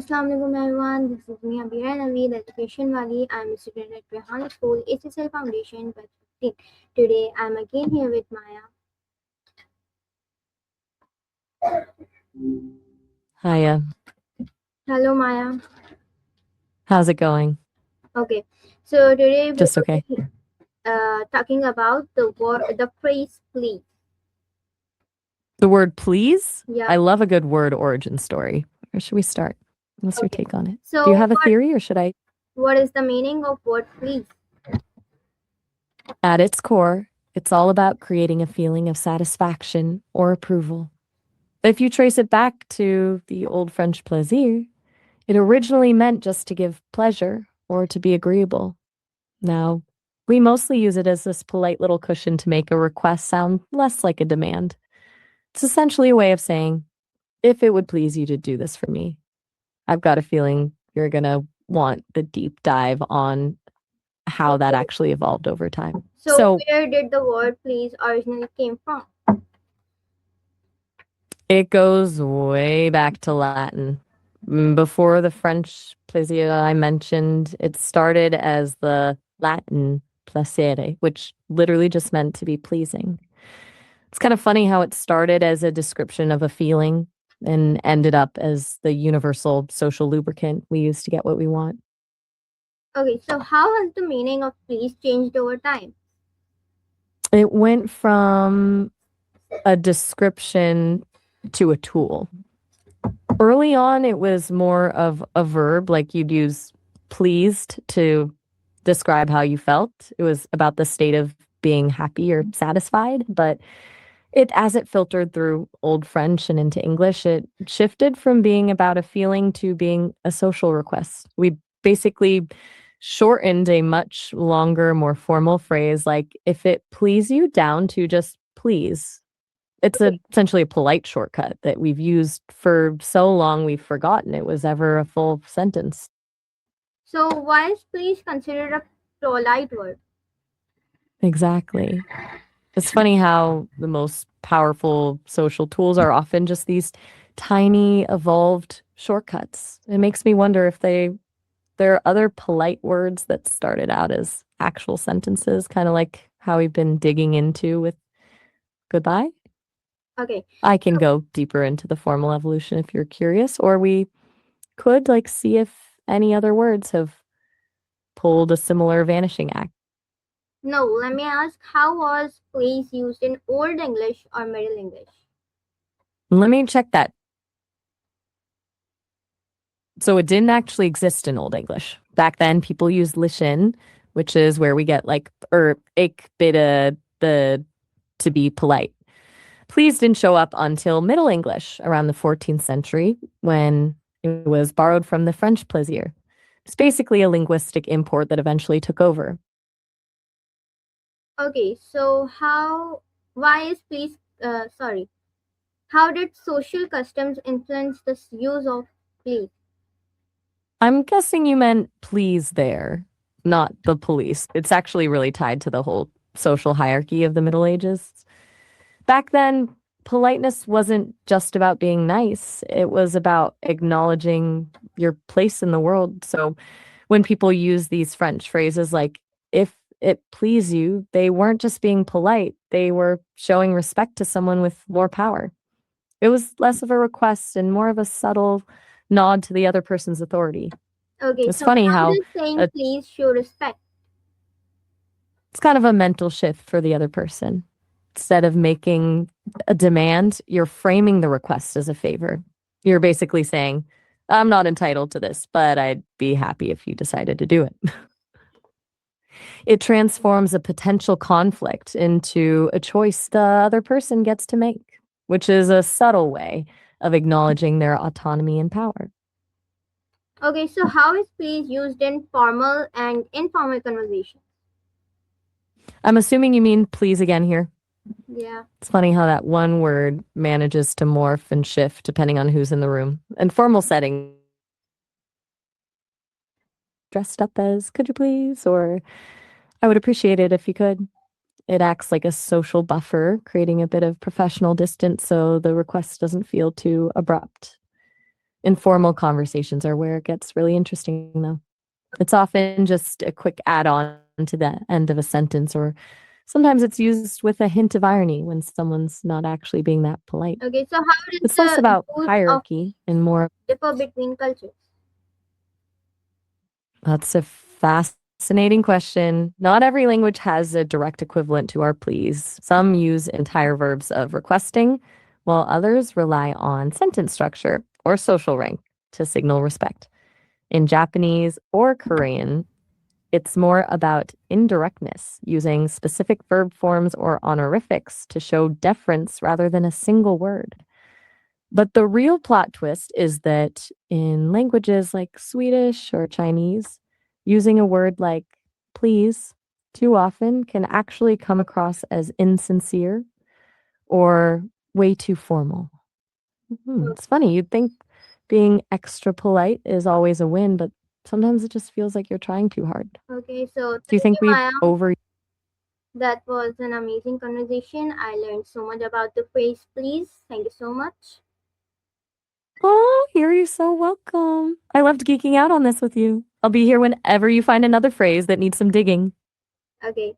Assalamu alaikum everyone. This is me Abira Navi, the education wali. I'm a student at Rehan School, ACCL Foundation, batch 15. Today I'm again here with Maya. Hiya. Hello Maya. How's it going? Okay, so today we Just will okay. be talking about the phrase please. The word please? Yeah. I love a good word origin story. Where should we start? What's your Okay. take on it? Do you So have a theory or should I? what is the meaning of word please? At its core, it's all about creating a feeling of satisfaction or approval. If you trace it back to the old French plaisir, it originally meant just to give pleasure or to be agreeable. Now, we mostly use it as this polite little cushion to make a request sound less like a demand. It's essentially a way of saying, if it would please you to do this for me. I've got a feeling you're going to want the deep dive on how that Okay. actually evolved over time. So where did the word please originally came from? It goes way back to Latin. Before the French plaisir I mentioned, it started as the Latin placere, which literally just meant to be pleasing. It's kind of funny how it started as a description of a feeling and ended up as the universal social lubricant we use to get what we want. Okay, so how has the meaning of please changed over time? It went from a description to a tool. Early on, it was more of a verb, like you'd use pleased to describe how you felt. It was about the state of being happy or satisfied. But as it filtered through Old French and into English, it shifted from being about a feeling to being a social request. We basically shortened a much longer, more formal phrase like, if it please you, down to just please. It's essentially a polite shortcut that we've used for so long we've forgotten it was ever a full sentence. So why is please considered a polite word? Exactly. It's funny how the most powerful social tools are often just these tiny evolved shortcuts. It makes me wonder if there are other polite words that started out as actual sentences, kind of like how we've been digging into with goodbye. Okay. I can go deeper into the formal evolution if you're curious, or we could see if any other words have pulled a similar vanishing act. No, let me ask, how was please used in Old English or Middle English? Let me check that. So it didn't actually exist in Old English. Back then, people used Lishin, which is where we get ik bitte, the to be polite. Please didn't show up until Middle English around the 14th century when it was borrowed from the French plaisir. It's basically a linguistic import that eventually took over. Okay, so why is please, how did social customs influence the use of please? I'm guessing you meant please there, not the police. It's actually really tied to the whole social hierarchy of the Middle Ages. Back then, politeness wasn't just about being nice, it was about acknowledging your place in the world. So when people use these French phrases like, if it please you, they weren't just being polite, they were showing respect to someone with more power. It was less of a request and more of a subtle nod to the other person's authority. Okay, It's so funny how how does saying please show respect? it's kind of a mental shift for the other person. Instead of making a demand, you're framing the request as a favor. You're basically saying, I'm not entitled to this, but I'd be happy if you decided to do it. It transforms a potential conflict into a choice the other person gets to make, which is a subtle way of acknowledging their autonomy and power. Okay, so how is please used in formal and informal conversation? I'm assuming you mean please again here. Yeah. It's funny how that one word manages to morph and shift depending on who's in the room. In formal settings, dressed up as, could you please? Or I would appreciate it if you could. It acts like a social buffer, creating a bit of professional distance so the request doesn't feel too abrupt. Informal conversations are where it gets really interesting, though. It's often just a quick add on to the end of a sentence, or sometimes it's used with a hint of irony when someone's not actually being that polite. Okay, so how does It's less the about use of hierarchy and more. differ between cultures? That's a fascinating question. Not every language has a direct equivalent to our please. Some use entire verbs of requesting, while others rely on sentence structure or social rank to signal respect. In Japanese or Korean, it's more about indirectness, using specific verb forms or honorifics to show deference rather than a single word. But the real plot twist is that in languages like Swedish or Chinese, using a word like please too often can actually come across as insincere or way too formal. It's funny. You'd think being extra polite is always a win, but sometimes it just feels like you're trying too hard. Okay, so Do you thank think you, we've Maya. over? That was an amazing conversation. I learned so much about the phrase please. Thank you so much. Oh, you're so welcome. I loved geeking out on this with you. I'll be here whenever you find another phrase that needs some digging. Okay.